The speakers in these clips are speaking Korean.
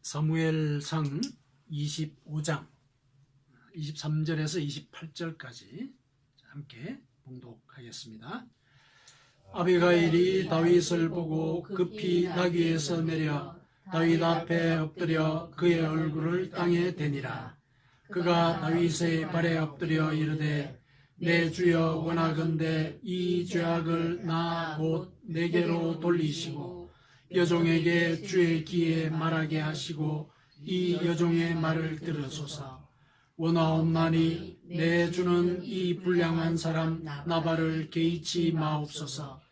사무엘상 25장 23절에서 28절까지 함께 봉독하겠습니다. 아비가일이 다윗을 보고 급히 나귀에서 내려 다윗 앞에 엎드려 그의 얼굴을 땅에 대니라. 그가 다윗의 발에 엎드려 이르되 내 주여 원하건대 이 죄악을 나 곧 내게로 돌리시고 여종에게 주의 귀에 말하게 하시고 이 여종의 말을 들으소서. 원하옵나니 내 주는 이 불량한 사람 나발을 개의치 마옵소서.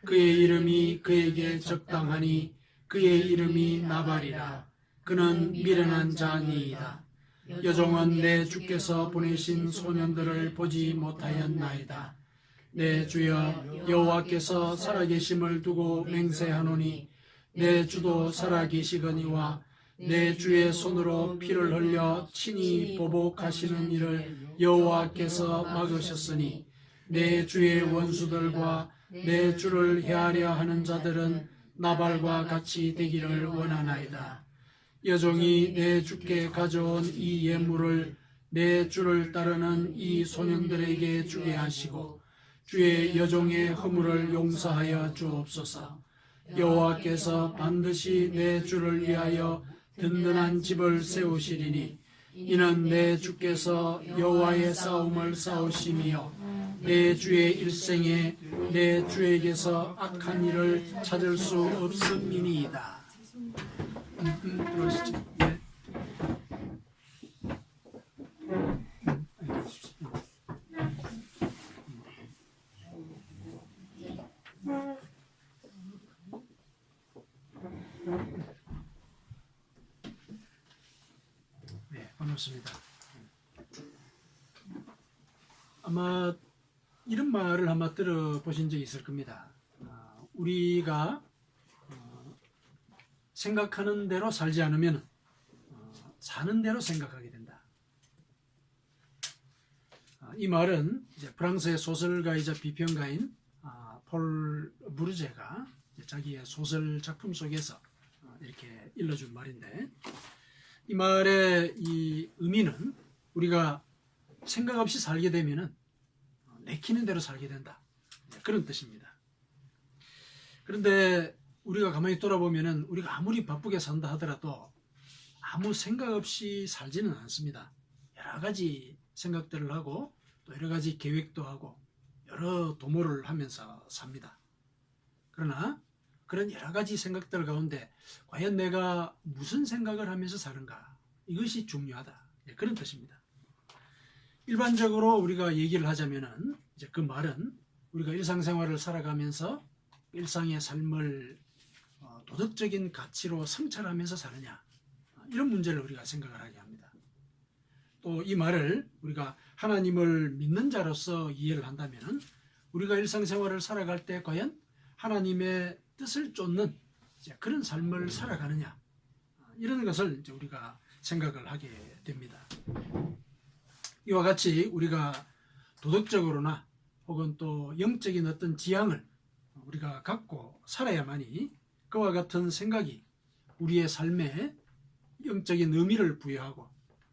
그의 이름이 그에게 적당하니 그의 이름이 나발이라. 그는 미련한 자니이다. 여종은 내 주께서 보내신 소년들을 보지 못하였나이다. 내 주여 여호와께서 살아계심을 두고 맹세하노니 내 주도 살아계시거니와 내 주의 손으로 피를 흘려 친히 보복하시는 일을 여호와께서 막으셨으니 내 주의 원수들과 내 주를 해하려 하는 자들은 나발과 같이 되기를 원하나이다. 여종이 내 주께 가져온 이 예물을 내 주를 따르는 이 소년들에게 주게 하시고 주의 여종의 허물을 용서하여 주옵소서. 여호와께서 반드시 내 주를 위하여 든든한 집을 세우시리니 이는 내 주께서 여호와의 싸움을 싸우심이요 내 주의 일생에 내 주에게서 악한 일을 찾을 수 없음이니이다. 들어오시죠. 네. 네, 반갑습니다. 아마 이런 말을 아마 들어보신 적이 있을 겁니다. 우리가 생각하는 대로 살지 않으면 사는 대로 생각하게 된다. 이 말은 이제 프랑스의 소설가이자 비평가인 폴 무르제가 자기의 소설 작품 속에서 이렇게 일러준 말인데, 이 말의 이 의미는 우리가 생각 없이 살게 되면은 내키는 대로 살게 된다, 그런 뜻입니다. 그런데 우리가 가만히 돌아보면은 우리가 아무리 바쁘게 산다 하더라도 아무 생각 없이 살지는 않습니다. 여러 가지 생각들을 하고 또 여러 가지 계획도 하고 여러 도모를 하면서 삽니다. 그러나 그런 여러 가지 생각들 가운데 과연 내가 무슨 생각을 하면서 사는가, 이것이 중요하다, 그런 뜻입니다. 일반적으로 우리가 얘기를 하자면은 이제 그 말은 우리가 일상생활을 살아가면서 일상의 삶을 도덕적인 가치로 성찰하면서 사느냐, 이런 문제를 우리가 생각을 하게 합니다. 또 이 말을 우리가 하나님을 믿는 자로서 이해를 한다면 우리가 일상생활을 살아갈 때 과연 하나님의 뜻을 쫓는 그런 삶을 살아가느냐, 이런 것을 이제 우리가 생각을 하게 됩니다. 이와 같이 우리가 도덕적으로나 혹은 또 영적인 어떤 지향을 우리가 갖고 살아야만이 그와 같은 생각이 우리의 삶에 영적인 의미를 부여하고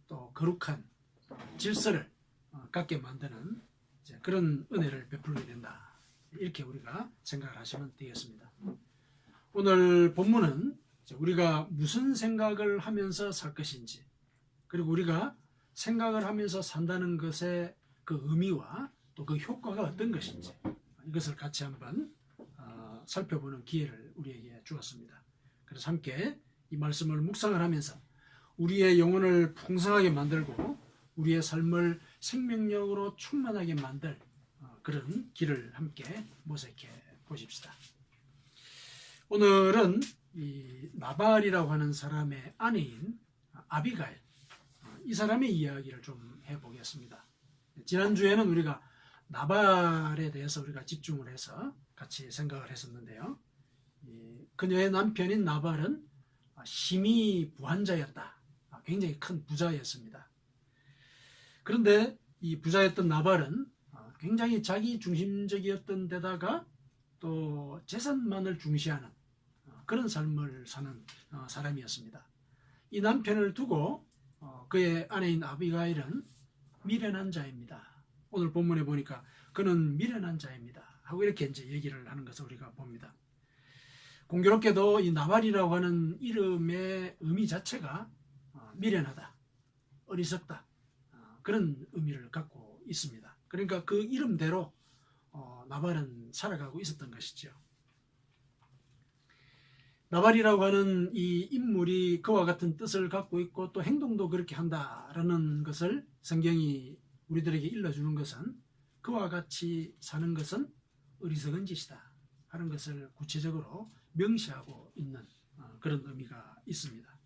또 거룩한 질서를 갖게 만드는 그런 은혜를 베풀게 된다, 이렇게 우리가 생각을 하시면 되겠습니다. 오늘 본문은 우리가 무슨 생각을 하면서 살 것인지, 그리고 우리가 생각을 하면서 산다는 것의 그 의미와 또 그 효과가 어떤 것인지, 이것을 같이 한번 살펴보는 기회를 우리에게 주었습니다. 그래서 함께 이 말씀을 묵상을 하면서 우리의 영혼을 풍성하게 만들고 우리의 삶을 생명력으로 충만하게 만들 그런 길을 함께 모색해 보십시다. 오늘은 이 나발이라고 하는 사람의 아내인 아비가일, 이 사람의 이야기를 좀 해보겠습니다. 지난주에는 우리가 나발에 대해서 우리가 집중을 해서 같이 생각을 했었는데요. 그녀의 남편인 나발은 심히 부한자였다. 굉장히 큰 부자였습니다. 그런데 이 부자였던 나발은 굉장히 자기 중심적이었던 데다가 또 재산만을 중시하는 그런 삶을 사는 사람이었습니다. 이 남편을 두고 그의 아내인 아비가일은 미련한 자입니다. 오늘 본문에 보니까 그는 미련한 자입니다 하고 이렇게 이제 얘기를 하는 것을 우리가 봅니다. 공교롭게도 이 나발이라고 하는 이름의 의미 자체가 미련하다, 어리석다, 그런 의미를 갖고 있습니다. 그러니까 그 이름대로 나발은 살아가고 있었던 것이죠. 나발이라고 하는 이 인물이 그와 같은 뜻을 갖고 있고 또 행동도 그렇게 한다라는 것을 성경이 우리들에게 일러주는 것은 그와 같이 사는 것은 어리석은 짓이다 하는 것을 구체적으로 명시하고 있는 그런 의미가 있습니다.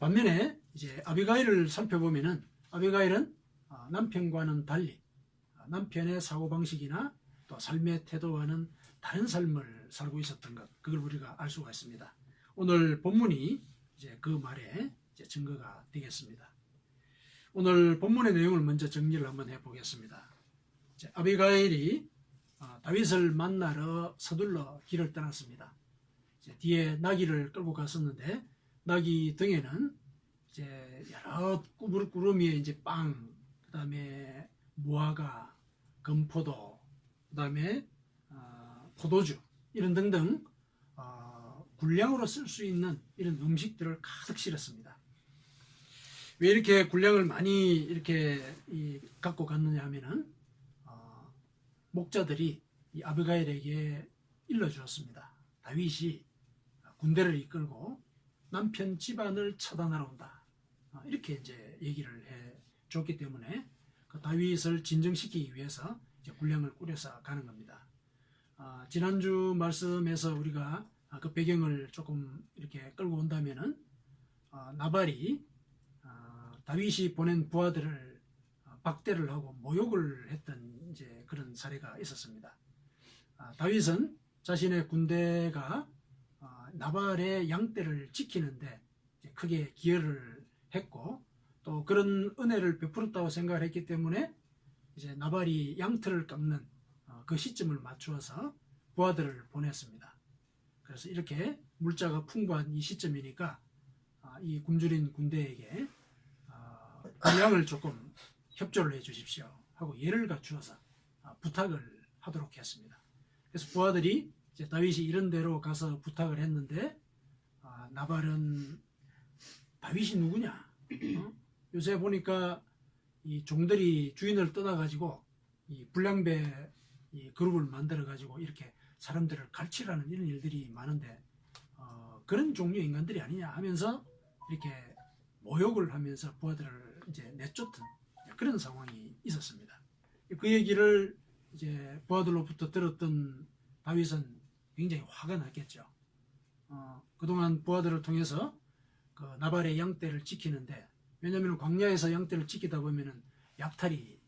반면에 이제 아비가일을 살펴보면은 아비가일은 남편과는 달리 남편의 사고방식이나 또 삶의 태도와는 다른 삶을 살고 있었던 것, 그걸 우리가 알 수가 있습니다. 오늘 본문이 이제 그 말에 이제 증거가 되겠습니다. 오늘 본문의 내용을 먼저 정리를 한번 해보겠습니다. 아비가일이 다윗을 만나러 서둘러 길을 떠났습니다. 뒤에 나귀를 끌고 갔었는데 나귀 등에는 이제 여러 꾸러미에 이제 빵, 그다음에 무화과, 금포도, 그다음에 포도주 이런 등등 군량으로 쓸 수 있는 이런 음식들을 가득 실었습니다. 왜 이렇게 군량을 많이 이렇게 갖고 갔느냐 하면은 목자들이 이 아비가일에게 일러주었습니다. 다윗이 군대를 이끌고 남편 집안을 처단하러 온다. 이렇게 이제 얘기를 해 줬기 때문에 그 다윗을 진정시키기 위해서 이제 군량을 꾸려서 가는 겁니다. 지난주 말씀에서 우리가 그 배경을 조금 이렇게 끌고 온다면은 나발이 다윗이 보낸 부하들을 박대를 하고 모욕을 했던 이제 그런 사례가 있었습니다. 다윗은 자신의 군대가 나발의 양떼를 지키는데 크게 기여를 했고 또 그런 은혜를 베풀었다고 생각을 했기 때문에 이제 나발이 양털을 깎는 그 시점을 맞추어서 부하들을 보냈습니다. 그래서 이렇게 물자가 풍부한 이 시점이니까 이 굶주린 군대에게 군량을 조금 협조를 해 주십시오 하고 예를 갖추어서 부탁을 하도록 했습니다. 그래서 부하들이 이제 다윗이 이런 데로 가서 부탁을 했는데 나발은 다윗이 누구냐? 요새 보니까 이 종들이 주인을 떠나가지고 이 불량배 이 그룹을 만들어가지고 이렇게 사람들을 갈취하는 이런 일들이 많은데 그런 종류의 인간들이 아니냐 하면서 이렇게 모욕을 하면서 부하들을 이제 내쫓던 그런 상황이 있었습니다. 그 얘기를 이제 부하들로부터 들었던 다윗은 굉장히 화가 났겠죠. 그동안 부하들을 통해서 그 나발의 양떼를 지키는데 왜냐하면 광야에서 양떼를 지키다 보면은 약탈이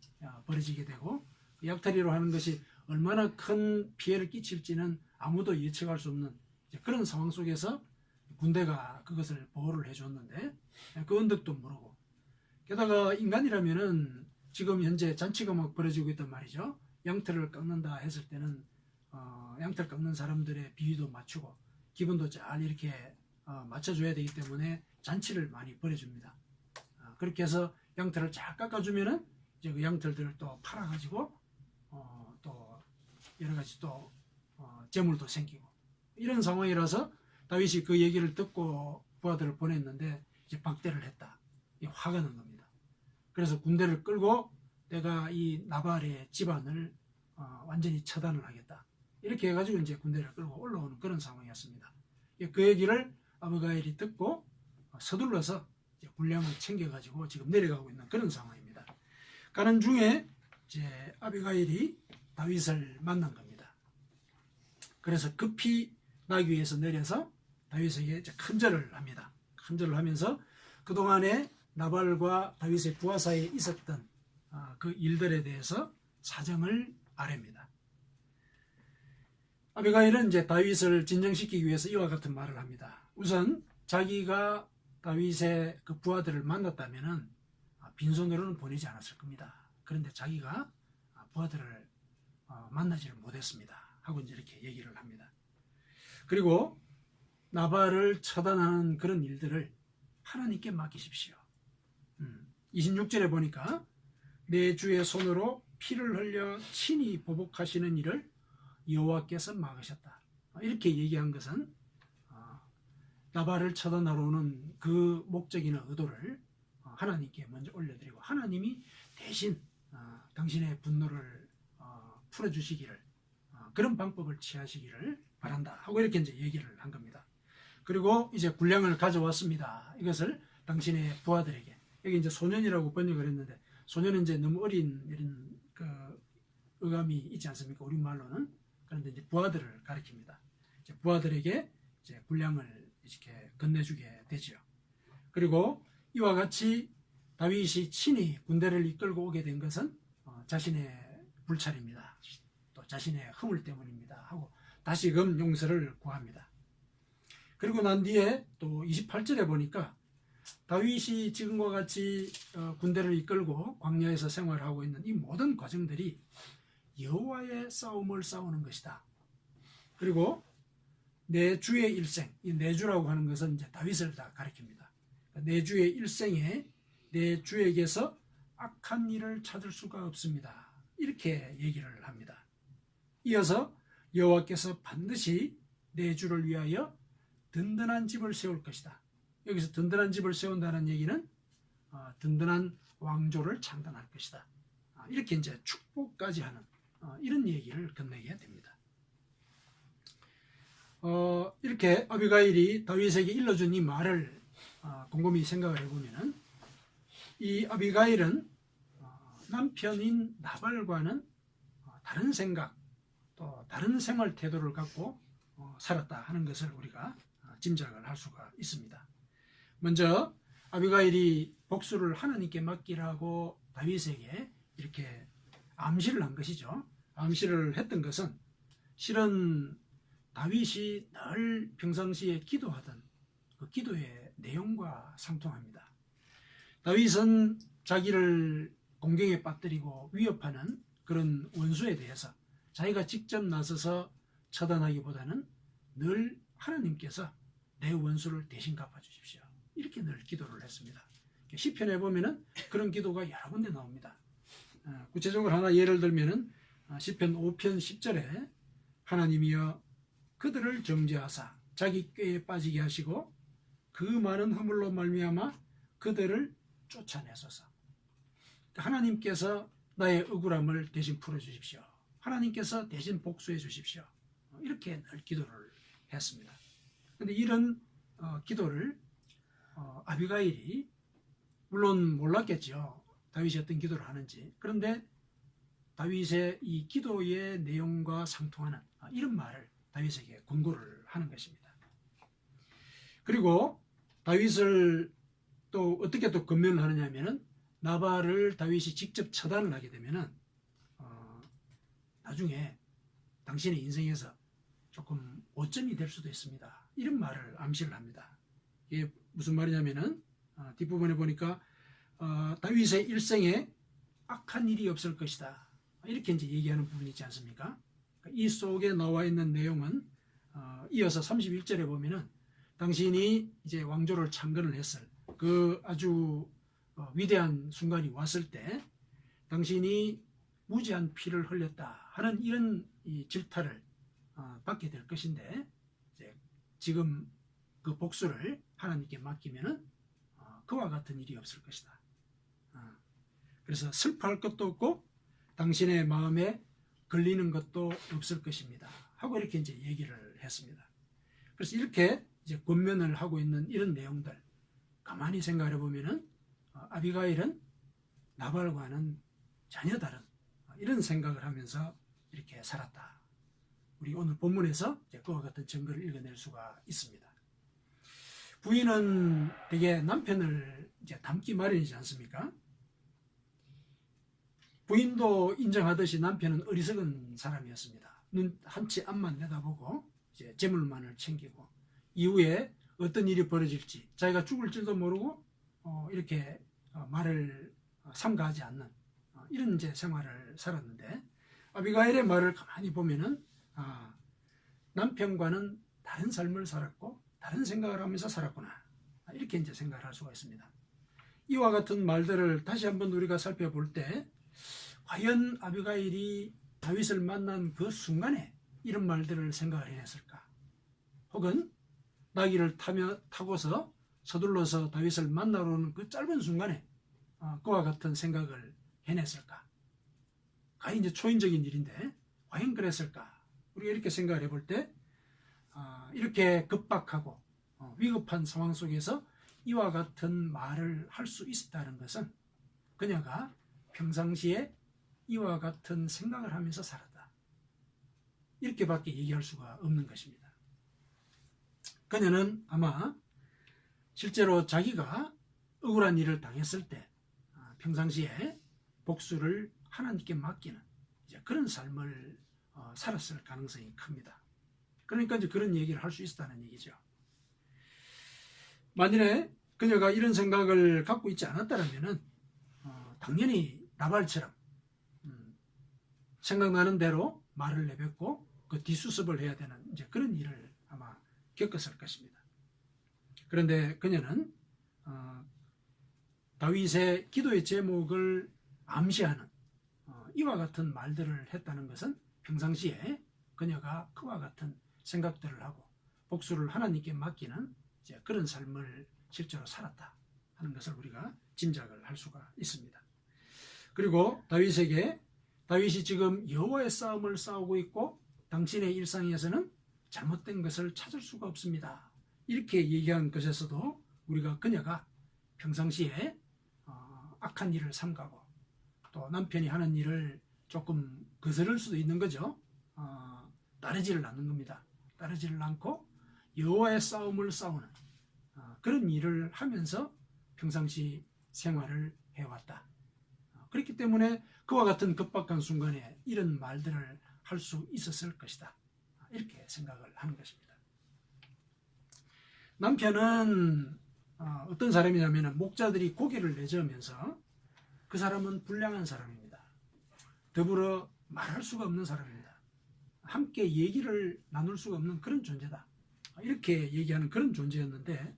벌어지게 되고 약탈이로 하는 것이 얼마나 큰 피해를 끼칠지는 아무도 예측할 수 없는 그런 상황 속에서 군대가 그것을 보호를 해줬는데 그 언덕도 모르고 게다가 인간이라면은 지금 현재 잔치가 막 벌어지고 있단 말이죠. 양털을 깎는다 했을 때는 양털 깎는 사람들의 비위도 맞추고 기분도 잘 이렇게 맞춰줘야 되기 때문에 잔치를 많이 벌여줍니다. 그렇게 해서 양털을 잘 깎아주면은 이제 그 양털들을 또 팔아가지고 또 여러 가지 또 재물도 생기고 이런 상황이라서 다윗이 그 얘기를 듣고 부하들을 보냈는데 이제 박대를 했다. 화가 난 겁니다. 그래서 군대를 끌고 내가 이 나발의 집안을 완전히 처단을 하겠다. 이렇게 해가지고 이제 군대를 끌고 올라오는 그런 상황이었습니다. 그 얘기를 아비가일이 듣고 서둘러서 군량을 챙겨가지고 지금 내려가고 있는 그런 상황입니다. 가는 중에 이제 아비가일이 다윗을 만난 겁니다. 그래서 급히 나귀 위에서 내려서 다윗에게 큰절을 합니다. 큰절을 하면서 그동안에 나발과 다윗의 부하 사이에 있었던 그 일들에 대해서 사정을 아뢰입니다. 아비가일은 이제 다윗을 진정시키기 위해서 이와 같은 말을 합니다. 우선 자기가 다윗의 그 부하들을 만났다면은 빈손으로는 보내지 않았을 겁니다. 그런데 자기가 부하들을 만나지를 못했습니다. 하고 이제 이렇게 얘기를 합니다. 그리고 나발을 처단하는 그런 일들을 하나님께 맡기십시오. 26절에 보니까 내 주의 손으로 피를 흘려 친히 보복하시는 일을 여호와께서 막으셨다. 이렇게 얘기한 것은 나발을 처단하러 오는 그 목적이나 의도를 하나님께 먼저 올려드리고 하나님이 대신 당신의 분노를 풀어주시기를 그런 방법을 취하시기를 바란다 하고 이렇게 이제 얘기를 한 겁니다. 그리고 이제 군량을 가져왔습니다. 이것을 당신의 부하들에게, 여기 이제 소년이라고 번역을 했는데 소년은 이제 너무 어린 이런 그 어감이 있지 않습니까? 우리말로는. 그런데 이제 부하들을 가리킵니다. 이제 부하들에게 이제 군량을 이렇게 건네주게 되죠. 그리고 이와 같이 다윗이 친히 군대를 이끌고 오게 된 것은 자신의 불찰입니다. 또 자신의 허물 때문입니다. 하고 다시금 용서를 구합니다. 그리고 난 뒤에 또 28절에 보니까 다윗이 지금과 같이 군대를 이끌고 광야에서 생활하고 있는 이 모든 과정들이 여호와의 싸움을 싸우는 것이다. 그리고 내 주의 일생, 이 내 주라고 하는 것은 이제 다윗을 다 가리킵니다. 내 주의 일생에 내 주에게서 악한 일을 찾을 수가 없습니다. 이렇게 얘기를 합니다. 이어서 여호와께서 반드시 내 주를 위하여 든든한 집을 세울 것이다. 여기서 든든한 집을 세운다는 얘기는 든든한 왕조를 창단할 것이다. 이렇게 이제 축복까지 하는 이런 얘기를 건네게 됩니다. 이렇게 아비가일이 다윗에게 일러준 이 말을 곰곰이 생각을 해보면은 이 아비가일은 남편인 나발과는 다른 생각 또 다른 생활 태도를 갖고 살았다 하는 것을 우리가 짐작을 할 수가 있습니다. 먼저 아비가일이 복수를 하나님께 맡기라고 다윗에게 이렇게 암시를 한 것이죠. 암시를 했던 것은 실은 다윗이 늘 평상시에 기도하던 그 기도의 내용과 상통합니다. 다윗은 자기를 공경에 빠뜨리고 위협하는 그런 원수에 대해서 자기가 직접 나서서 처단하기보다는 늘 하나님께서 내 원수를 대신 갚아주십시오. 이렇게 늘 기도를 했습니다. 시편에 보면은 그런 기도가 여러 군데 나옵니다. 구체적으로 하나 예를 들면은 시편 5편 10절에 하나님이여 그들을 정죄하사 자기 꾀에 빠지게 하시고 그 많은 허물로 말미암아 그들을 쫓아내소서. 하나님께서 나의 억울함을 대신 풀어주십시오. 하나님께서 대신 복수해 주십시오. 이렇게 늘 기도를 했습니다. 그런데 이런 기도를 아비가일이 물론 몰랐겠죠. 다윗이 어떤 기도를 하는지. 그런데 다윗의 이 기도의 내용과 상통하는 이런 말을 다윗에게 권고를 하는 것입니다. 그리고 다윗을 또 어떻게 또 권면을 하느냐 하면은 나발을 다윗이 직접 처단을 하게 되면은 나중에 당신의 인생에서 조금 오점이 될 수도 있습니다. 이런 말을 암시를 합니다. 이게 무슨 말이냐면은 뒷부분에 보니까 다윗의 일생에 악한 일이 없을 것이다. 이렇게 이제 얘기하는 부분이 있지 않습니까? 이 속에 나와 있는 내용은 이어서 31절에 보면은 당신이 이제 왕조를 창건을 했을 그 아주 위대한 순간이 왔을 때 당신이 무지한 피를 흘렸다 하는 이런 이 질타를 받게 될 것인데 이제 지금 그 복수를 하나님께 맡기면은 그와 같은 일이 없을 것이다. 그래서 슬퍼할 것도 없고 당신의 마음에 걸리는 것도 없을 것입니다. 하고 이렇게 이제 얘기를 했습니다. 그래서 이렇게 이제 권면을 하고 있는 이런 내용들 가만히 생각해 보면은 아비가일은 나발과는 전혀 다른 이런 생각을 하면서 이렇게 살았다. 우리 오늘 본문에서 이제 그와 같은 증거를 읽어낼 수가 있습니다. 부인은 되게 남편을 이제 닮기 마련이지 않습니까? 부인도 인정하듯이 남편은 어리석은 사람이었습니다. 눈 한치 앞만 내다보고 이제 재물만을 챙기고 이후에 어떤 일이 벌어질지 자기가 죽을 줄도 모르고 이렇게 말을 삼가하지 않는 이런 이제 생활을 살았는데 아비가일의 말을 가만히 보면은 남편과는 다른 삶을 살았고 다른 생각을 하면서 살았구나 이렇게 이제 생각을 할 수가 있습니다. 이와 같은 말들을 다시 한번 우리가 살펴볼 때 과연 아비가일이 다윗을 만난 그 순간에 이런 말들을 생각을 해냈을까? 혹은 나귀를 타고서 서둘러서 다윗을 만나러 오는 그 짧은 순간에 그와 같은 생각을 해냈을까? 과연 이제 초인적인 일인데 과연 그랬을까? 우리가 이렇게 생각을 해볼 때 이렇게 급박하고 위급한 상황 속에서 이와 같은 말을 할 수 있었다는 것은 그녀가 평상시에 이와 같은 생각을 하면서 살았다. 이렇게밖에 얘기할 수가 없는 것입니다. 그녀는 아마 실제로 자기가 억울한 일을 당했을 때 평상시에 복수를 하나님께 맡기는 그런 삶을 살았을 가능성이 큽니다. 그러니까 이제 그런 얘기를 할 수 있었다는 얘기죠. 만일에 그녀가 이런 생각을 갖고 있지 않았다면 당연히 나발처럼 생각나는 대로 말을 내뱉고 그 뒷수습을 해야 되는 이제 그런 일을 아마 겪었을 것입니다. 그런데 그녀는 다윗의 기도의 제목을 암시하는 이와 같은 말들을 했다는 것은 평상시에 그녀가 그와 같은 생각들을 하고 복수를 하나님께 맡기는 이제 그런 삶을 실제로 살았다 하는 것을 우리가 짐작을 할 수가 있습니다. 그리고 다윗이 지금 여호와의 싸움을 싸우고 있고 당신의 일상에서는 잘못된 것을 찾을 수가 없습니다. 이렇게 얘기한 것에서도 우리가 그녀가 평상시에 악한 일을 삼가고 또 남편이 하는 일을 조금 거스를 수도 있는 거죠. 따르지를 않는 겁니다. 따르지를 않고 여호와의 싸움을 싸우는 그런 일을 하면서 평상시 생활을 해왔다. 그렇기 때문에 그와 같은 급박한 순간에 이런 말들을 할 수 있었을 것이다. 이렇게 생각을 하는 것입니다. 남편은 어떤 사람이냐면 목자들이 고개를 내저으면서 그 사람은 불량한 사람입니다. 더불어 말할 수가 없는 사람입니다. 함께 얘기를 나눌 수가 없는 그런 존재다. 이렇게 얘기하는 그런 존재였는데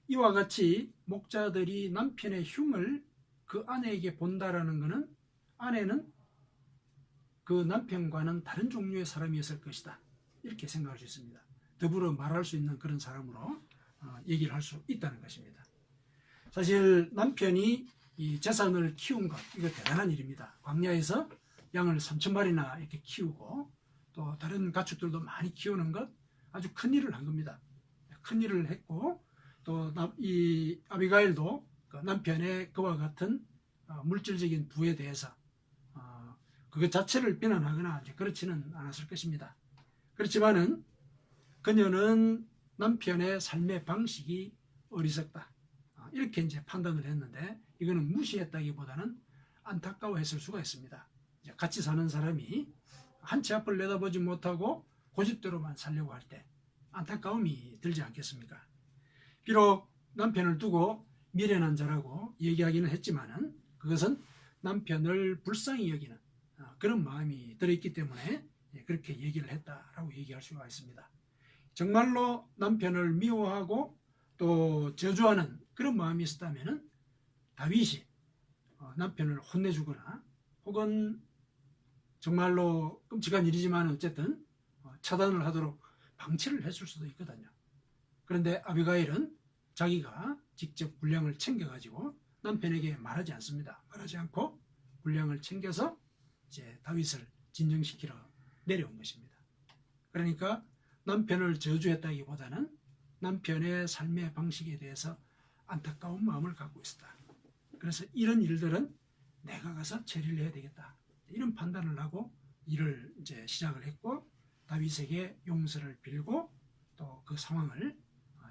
이와 같이 목자들이 남편의 흉을 그 아내에게 본다라는 것은 아내는 그 남편과는 다른 종류의 사람이었을 것이다. 이렇게 생각할 수 있습니다. 더불어 말할 수 있는 그런 사람으로 얘기를 할 수 있다는 것입니다. 사실 남편이 이 재산을 키운 것, 이거 대단한 일입니다. 광야에서 양을 3,000마리나 이렇게 키우고 또 다른 가축들도 많이 키우는 것 아주 큰 일을 한 겁니다. 큰 일을 했고 또 이 아비가일도 그 남편의 그와 같은 물질적인 부에 대해서 그것 자체를 비난하거나 그렇지는 않았을 것입니다. 그렇지만은 그녀는 남편의 삶의 방식이 어리석다. 이렇게 이제 판단을 했는데 이거는 무시했다기보다는 안타까워했을 수가 있습니다. 같이 사는 사람이 한 치 앞을 내다보지 못하고 고집대로만 살려고 할 때 안타까움이 들지 않겠습니까? 비록 남편을 두고 미련한 자라고 얘기하기는 했지만은 그것은 남편을 불쌍히 여기는 그런 마음이 들어있기 때문에 그렇게 얘기를 했다라고 얘기할 수가 있습니다. 정말로 남편을 미워하고 또 저주하는 그런 마음이 있었다면 다윗이 남편을 혼내주거나 혹은 정말로 끔찍한 일이지만 어쨌든 차단을 하도록 방치를 했을 수도 있거든요. 그런데 아비가일은 자기가 직접 분량을 챙겨가지고 남편에게 말하지 않습니다. 말하지 않고 분량을 챙겨서 이제 다윗을 진정시키러 내려온 것입니다. 그러니까 남편을 저주했다기보다는 남편의 삶의 방식에 대해서 안타까운 마음을 갖고 있었다. 그래서 이런 일들은 내가 가서 처리를 해야 되겠다. 이런 판단을 하고 일을 이제 시작을 했고 다윗에게 용서를 빌고 또 그 상황을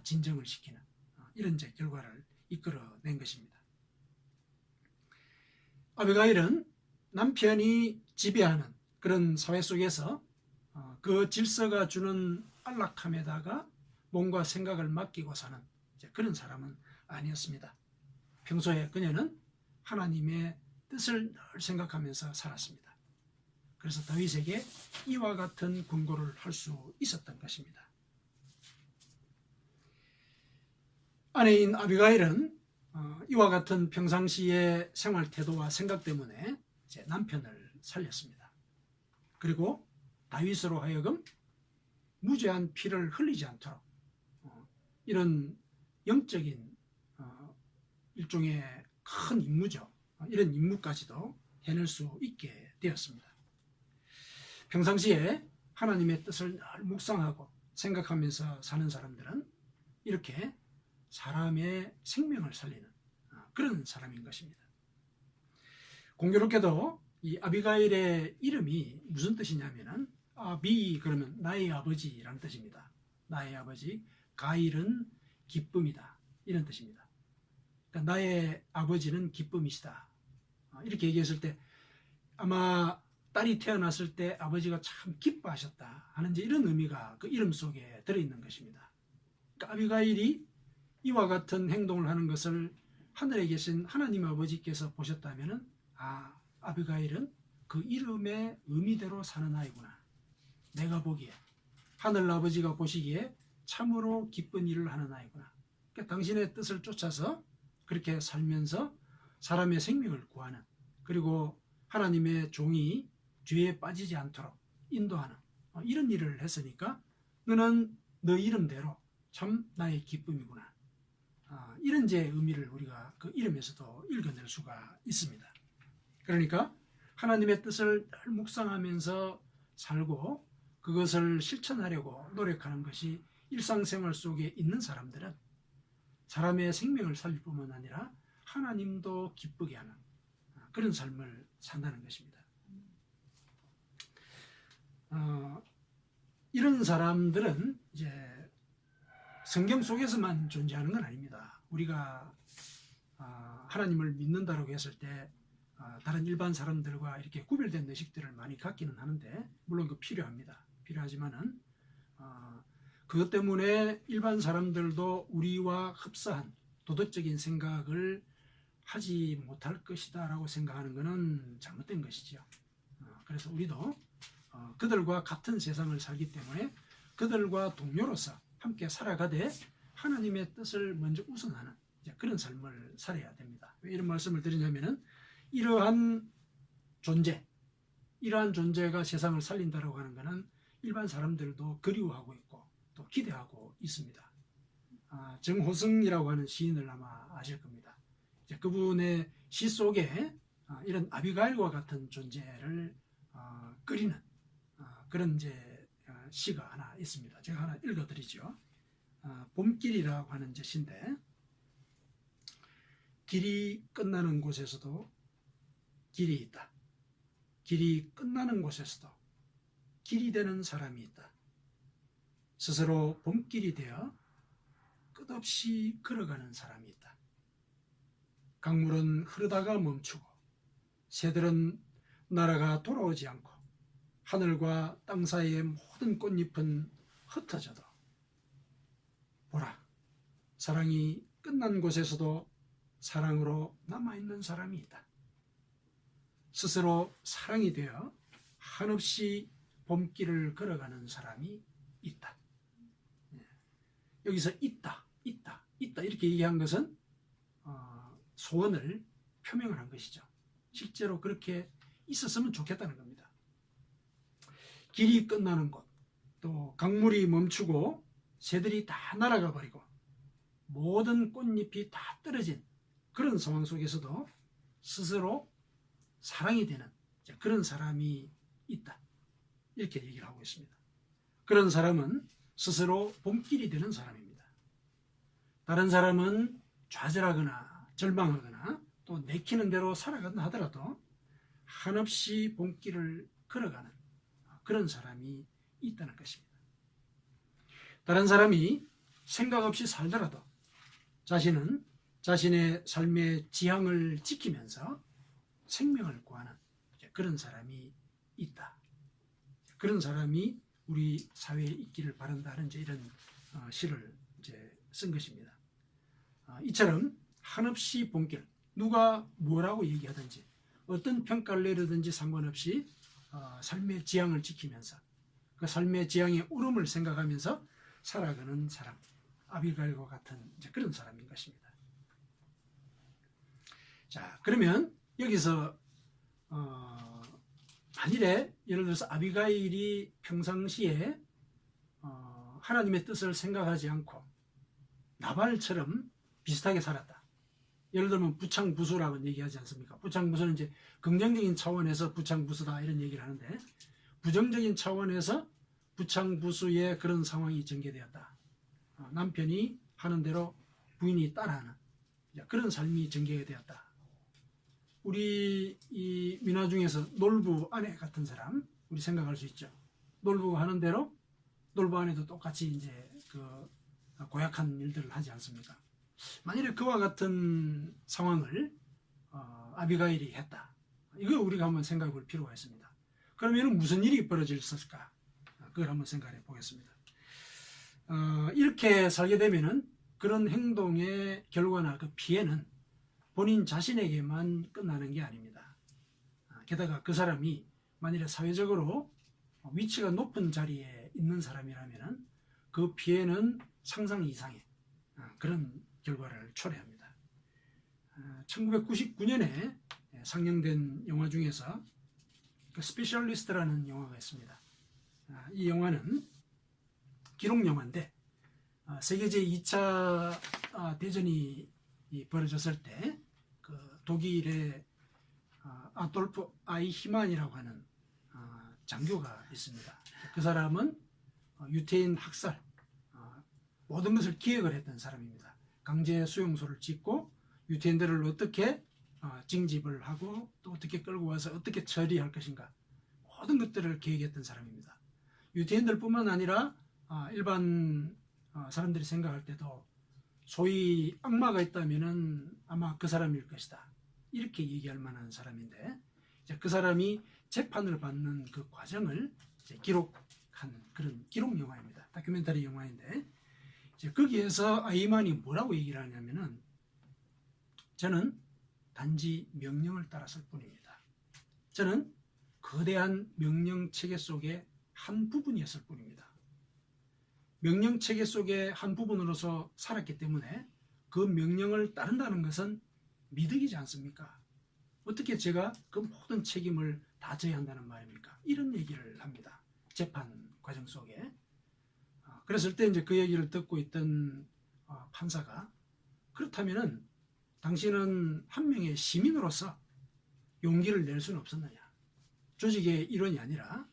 진정을 시키는 이런 이제 결과를 이끌어낸 것입니다. 아비가일은 남편이 지배하는 그런 사회 속에서 그 질서가 주는 안락함에다가 몸과 생각을 맡기고 사는 그런 사람은 아니었습니다. 평소에 그녀는 하나님의 뜻을 늘 생각하면서 살았습니다. 그래서 다윗에게 이와 같은 권고를 할 수 있었던 것입니다. 아내인 아비가일은 이와 같은 평상시의 생활 태도와 생각 때문에 이제 남편을 살렸습니다. 그리고 다윗으로 하여금 무죄한 피를 흘리지 않도록 이런 영적인 일종의 큰 임무죠. 이런 임무까지도 해낼 수 있게 되었습니다. 평상시에 하나님의 뜻을 늘 묵상하고 생각하면서 사는 사람들은 이렇게 사람의 생명을 살리는 그런 사람인 것입니다. 공교롭게도 이 아비가일의 이름이 무슨 뜻이냐면은 아비 그러면 나의 아버지라는 뜻입니다. 나의 아버지, 가일은 기쁨이다 이런 뜻입니다. 그러니까 나의 아버지는 기쁨이시다 이렇게 얘기했을 때 아마 딸이 태어났을 때 아버지가 참 기뻐하셨다 하는 이런 의미가 그 이름 속에 들어있는 것입니다. 그러니까 아비가일이 이와 같은 행동을 하는 것을 하늘에 계신 하나님 아버지께서 보셨다면 아비가일은 그 이름의 의미대로 사는 아이구나. 내가 보기에 하늘 아버지가 보시기에 참으로 기쁜 일을 하는 아이구나. 그러니까 당신의 뜻을 쫓아서 그렇게 살면서 사람의 생명을 구하는 그리고 하나님의 종이 죄에 빠지지 않도록 인도하는 이런 일을 했으니까 너는 너 이름대로 참 나의 기쁨이구나. 이런 제 의미를 우리가 그 이름에서도 읽어낼 수가 있습니다. 그러니까 하나님의 뜻을 늘 묵상하면서 살고 그것을 실천하려고 노력하는 것이 일상생활 속에 있는 사람들은 사람의 생명을 살릴 뿐만 아니라 하나님도 기쁘게 하는 그런 삶을 산다는 것입니다. 이런 사람들은 이제 성경 속에서만 존재하는 건 아닙니다. 우리가 하나님을 믿는다고 했을 때 다른 일반 사람들과 이렇게 구별된 의식들을 많이 갖기는 하는데 물론 그 필요하지만은 그것 때문에 일반 사람들도 우리와 흡사한 도덕적인 생각을 하지 못할 것이다 라고 생각하는 것은 잘못된 것이죠. 그래서 우리도 그들과 같은 세상을 살기 때문에 그들과 동료로서 함께 살아가되 하나님의 뜻을 먼저 우선하는 그런 삶을 살아야 됩니다. 왜 이런 말씀을 드리냐면은 이러한 존재가 세상을 살린다라고 하는 것은 일반 사람들도 그리워하고 있고 또 기대하고 있습니다. 정호승이라고 하는 시인을 아마 아실 겁니다. 그분의 시 속에 이런 아비가일과 같은 존재를 그리는 그런 시가 하나 있습니다. 제가 하나 읽어드리죠. 봄길이라고 하는 시인데 길이 끝나는 곳에서도 길이 있다. 길이 끝나는 곳에서도 길이 되는 사람이 있다. 스스로 봄길이 되어 끝없이 걸어가는 사람이 있다. 강물은 흐르다가 멈추고 새들은 날아가 돌아오지 않고 하늘과 땅 사이의 모든 꽃잎은 흩어져도 보라, 사랑이 끝난 곳에서도 사랑으로 남아있는 사람이 있다. 스스로 사랑이 되어 한없이 봄길을 걸어가는 사람이 있다. 여기서 있다 이렇게 얘기한 것은 소원을 표명을 한 것이죠. 실제로 그렇게 있었으면 좋겠다는 겁니다. 길이 끝나는 곳, 또 강물이 멈추고 새들이 다 날아가 버리고 모든 꽃잎이 다 떨어진 그런 상황 속에서도 스스로 사랑이 되는 그런 사람이 있다. 이렇게 얘기를 하고 있습니다. 그런 사람은 스스로 봄길이 되는 사람입니다. 다른 사람은 좌절하거나 절망하거나 또 내키는 대로 살아간다 하더라도 한없이 봄길을 걸어가는 그런 사람이 있다는 것입니다. 다른 사람이 생각 없이 살더라도 자신은 자신의 삶의 지향을 지키면서 생명을 구하는 그런 사람이 있다. 그런 사람이 우리 사회에 있기를 바란다는 이런 시를 쓴 것입니다. 이처럼 한없이 봄길, 누가 뭐라고 얘기하든지 어떤 평가를 내리든지 상관없이 삶의 지향을 지키면서 그 삶의 지향의 울음을 생각하면서 살아가는 사람, 아비가일과 같은 이제 그런 사람인 것입니다. 자, 그러면 여기서 만일에 예를 들어서 아비가일이 평상시에 하나님의 뜻을 생각하지 않고 나발처럼 비슷하게 살았다. 예를 들면 부창부수라고 얘기하지 않습니까? 부창부수는 이제 긍정적인 차원에서 부창부수다 이런 얘기를 하는데, 부정적인 차원에서 부창부수의 그런 상황이 전개되었다. 남편이 하는 대로 부인이 따라하는 그런 삶이 전개가 되었다. 우리 이 민화 중에서 놀부 아내 같은 사람 우리 생각할 수 있죠. 놀부가 하는 대로 놀부 아내도 똑같이 이제 그 고약한 일들을 하지 않습니까? 만일에 그와 같은 상황을 아비가일이 했다. 이거 우리가 한번 생각해 볼 필요가 있습니다. 그러면 무슨 일이 벌어졌을까? 그걸 한번 생각해 보겠습니다. 이렇게 살게 되면은 그런 행동의 결과나 그 피해는 본인 자신에게만 끝나는 게 아닙니다. 게다가 그 사람이 만일에 사회적으로 위치가 높은 자리에 있는 사람이라면 그 피해는 상상 이상의 그런 결과를 초래합니다. 1999년에 상영된 영화 중에서 그 스페셜리스트라는 영화가 있습니다. 이 영화는 기록 영화인데 세계 제2차 대전이 벌어졌을 때 그 독일의 아돌프 아이히만이라고 하는 장교가 있습니다. 그 사람은 유태인 학살 모든 것을 기획을 했던 사람입니다. 강제 수용소를 짓고 유태인들을 어떻게 징집을 하고 또 어떻게 끌고 와서 어떻게 처리할 것인가 모든 것들을 계획했던 사람입니다. 유태인들뿐만 아니라 일반 사람들이 생각할 때도 소위 악마가 있다면은 아마 그 사람일 것이다 이렇게 얘기할 만한 사람인데, 이제 그 사람이 재판을 받는 그 과정을 이제 기록한 그런 기록 영화입니다. 다큐멘터리 영화인데, 이제 거기에서 아이만이 뭐라고 얘기를 하냐면은 저는 단지 명령을 따랐을 뿐입니다. 저는 거대한 명령 체계 속의 한 부분이었을 뿐입니다. 명령 체계 속의 한 부분으로서 살았기 때문에 그 명령을 따른다는 것은 미덕이지 않습니까? 어떻게 제가 그 모든 책임을 다 져야 한다는 말입니까? 이런 얘기를 합니다. 재판 과정 속에. 그랬을 때 이제 그 얘기를 듣고 있던 판사가, 그렇다면은 당신은 한 명의 시민으로서 용기를 낼 수는 없었느냐? 조직의 일원이 아니라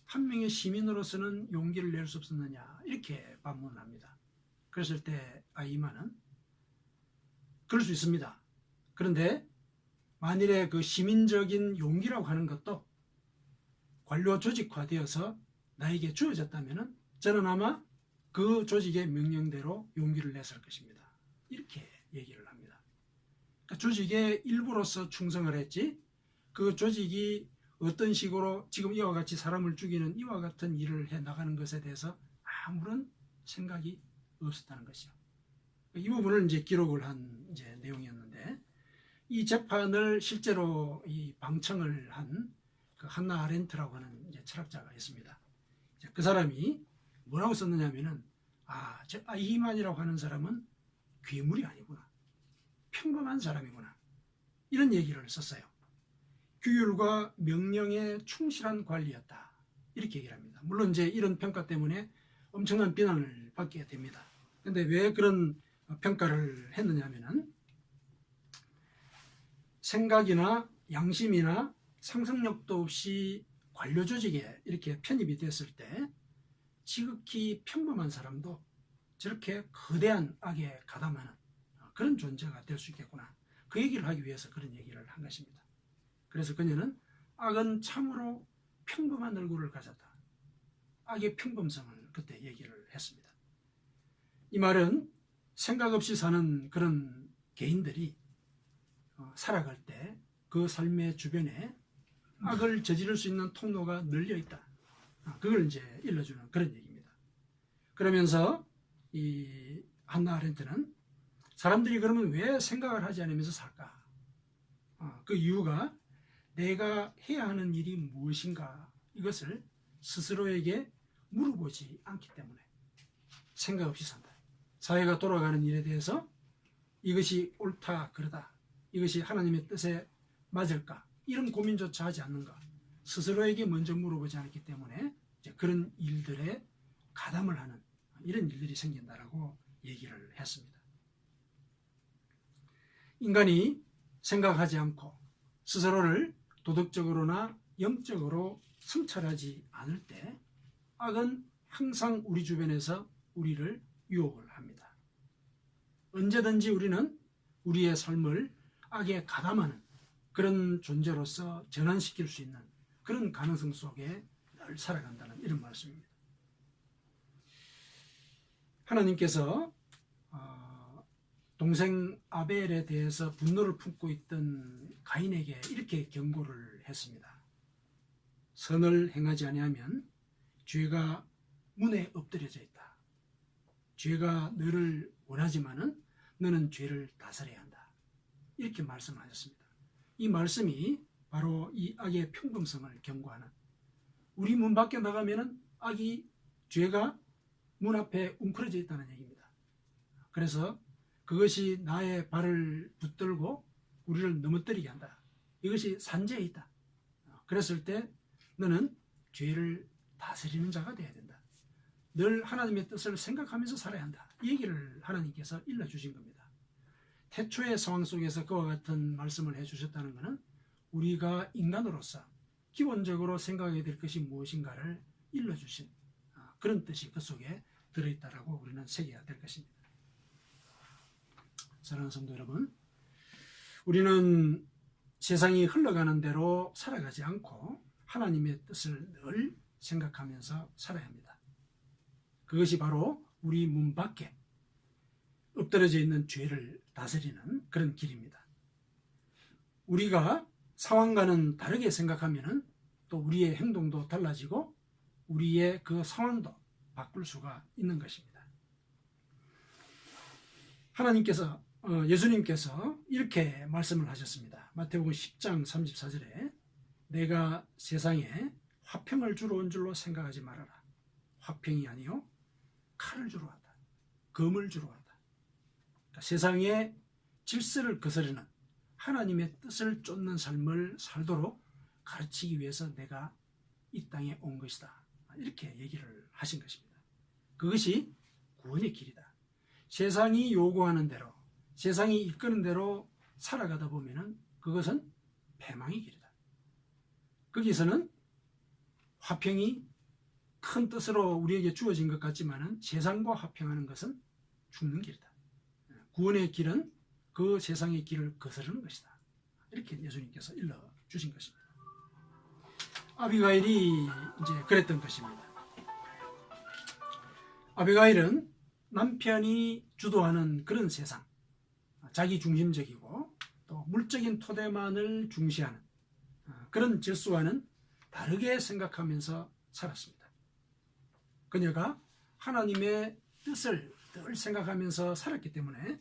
한 명의 시민으로서는 용기를 낼 수 없었느냐? 이렇게 반문을 합니다. 그랬을 때 아이만은 그럴 수 있습니다. 그런데 만일에 그 시민적인 용기라고 하는 것도 관료 조직화되어서 나에게 주어졌다면 저는 아마 그 조직의 명령대로 용기를 냈을 것입니다. 이렇게 얘기를 합니다. 그러니까 조직의 일부로서 충성을 했지, 그 조직이 어떤 식으로 지금 이와 같이 사람을 죽이는 이와 같은 일을 해 나가는 것에 대해서 아무런 생각이 없었다는 것이요. 이 부분을 이제 기록을 한 이제 내용이었는데, 이 재판을 실제로 이 방청을 한 그 한나 아렌트라고 하는 이제 철학자가 있습니다. 그 사람이 뭐라고 썼느냐면은, 저 아이히만이라고 하는 사람은 괴물이 아니구나, 평범한 사람이구나, 이런 얘기를 썼어요. 규율과 명령에 충실한 관리였다, 이렇게 얘기를 합니다. 물론 이제 이런 평가 때문에 엄청난 비난을 받게 됩니다. 근데 왜 그런 평가를 했느냐면은, 생각이나 양심이나 상상력도 없이 관료 조직에 이렇게 편입이 됐을 때 지극히 평범한 사람도 저렇게 거대한 악에 가담하는 그런 존재가 될 수 있겠구나, 그 얘기를 하기 위해서 그런 얘기를 한 것입니다. 그래서 그녀는 악은 참으로 평범한 얼굴을 가졌다, 악의 평범성을 그때 얘기를 했습니다. 이 말은 생각 없이 사는 그런 개인들이 살아갈 때 그 삶의 주변에 악을 저지를 수 있는 통로가 널려 있다, 그걸 이제 일러주는 그런 얘기입니다. 그러면서 이 한나 아렌트는 사람들이 그러면 왜 생각을 하지 않으면서 살까? 그 이유가 내가 해야 하는 일이 무엇인가, 이것을 스스로에게 물어보지 않기 때문에 생각 없이 산다. 사회가 돌아가는 일에 대해서 이것이 옳다 그러다, 이것이 하나님의 뜻에 맞을까, 이런 고민조차 하지 않는가, 스스로에게 먼저 물어보지 않았기 때문에 이제 그런 일들에 가담을 하는 이런 일들이 생긴다라고 얘기를 했습니다. 인간이 생각하지 않고 스스로를 도덕적으로나 영적으로 성찰하지 않을 때 악은 항상 우리 주변에서 우리를 유혹을 합니다. 언제든지 우리는 우리의 삶을 악에 가담하는 그런 존재로서 전환시킬 수 있는 그런 가능성 속에 늘 살아간다는 이런 말씀입니다. 하나님께서 동생 아벨에 대해서 분노를 품고 있던 가인에게 이렇게 경고를 했습니다. 선을 행하지 아니하면 죄가 문에 엎드려져 있다. 죄가 너를 원하지만은 너는 죄를 다스려야 한다. 이렇게 말씀하셨습니다. 이 말씀이 바로 이 악의 평범성을 경고하는, 우리 문 밖에 나가면은 악이, 죄가 문 앞에 웅크러져 있다는 얘기입니다. 그래서 그것이 나의 발을 붙들고 우리를 넘어뜨리게 한다. 이것이 산재에 있다. 그랬을 때 너는 죄를 다스리는 자가 되어야 된다. 늘 하나님의 뜻을 생각하면서 살아야 한다. 이 얘기를 하나님께서 일러주신 겁니다. 태초의 상황 속에서 그와 같은 말씀을 해주셨다는 것은 우리가 인간으로서 기본적으로 생각해야 될 것이 무엇인가를 일러주신 그런 뜻이 그 속에 들어있다라고 우리는 새겨야 될 것입니다. 사랑하는 성도 여러분, 우리는 세상이 흘러가는 대로 살아가지 않고 하나님의 뜻을 늘 생각하면서 살아야 합니다. 그것이 바로 우리 문 밖에 엎드려져 있는 죄를 다스리는 그런 길입니다. 우리가 상황과는 다르게 생각하면 또 우리의 행동도 달라지고 우리의 그 상황도 바꿀 수가 있는 것입니다. 하나님께서 예수님께서 이렇게 말씀을 하셨습니다. 마태복음 10장 34절에 내가 세상에 화평을 주러 온 줄로 생각하지 말아라. 화평이 아니요 칼을 주러 왔다. 검을 주러 왔다. 그러니까 세상의 질서를 거스르는 하나님의 뜻을 쫓는 삶을 살도록 가르치기 위해서 내가 이 땅에 온 것이다. 이렇게 얘기를 하신 것입니다. 그것이 구원의 길이다. 세상이 요구하는 대로, 세상이 이끄는 대로 살아가다 보면은 그것은 패망의 길이다. 거기서는 화평이 큰 뜻으로 우리에게 주어진 것 같지만은 세상과 화평하는 것은 죽는 길이다. 구원의 길은 그 세상의 길을 거스르는 것이다. 이렇게 예수님께서 일러주신 것입니다. 아비가일이 이제 그랬던 것입니다. 아비가일은 남편이 주도하는 그런 세상, 자기 중심적이고 또 물적인 토대만을 중시하는 그런 질서와는 다르게 생각하면서 살았습니다. 그녀가 하나님의 뜻을 늘 생각하면서 살았기 때문에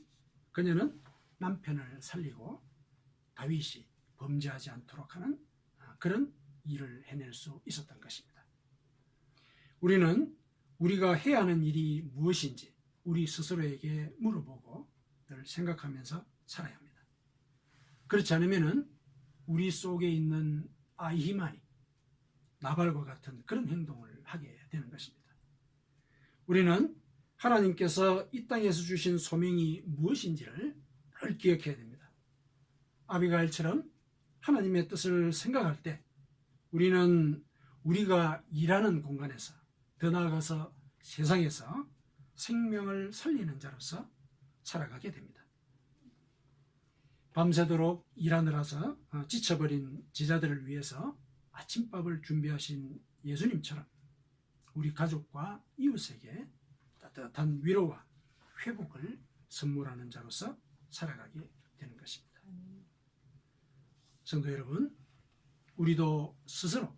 그녀는 남편을 살리고 다윗이 범죄하지 않도록 하는 그런 일을 해낼 수 있었던 것입니다. 우리는 우리가 해야 하는 일이 무엇인지 우리 스스로에게 물어보고 늘 생각하면서 살아야 합니다. 그렇지 않으면 우리 속에 있는 아히만이 나발과 같은 그런 행동을 하게 되는 것입니다. 우리는 하나님께서 이 땅에서 주신 소명이 무엇인지를 늘 기억해야 됩니다. 아비가일처럼 하나님의 뜻을 생각할 때 우리는 우리가 일하는 공간에서, 더 나아가서 세상에서 생명을 살리는 자로서 살아가게 됩니다. 밤새도록 일하느라서 지쳐버린 제자들을 위해서 아침밥을 준비하신 예수님처럼 우리 가족과 이웃에게 따뜻한 위로와 회복을 선물하는 자로서 살아가게 되는 것입니다. 성도 여러분, 우리도 스스로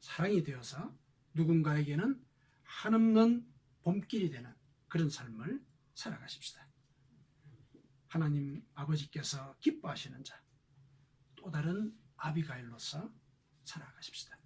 사랑이 되어서 누군가에게는 한없는 봄길이 되는 그런 삶을 살아가십시다. 하나님 아버지께서 기뻐하시는 자, 또 다른 아비가일로서 살아가십시다.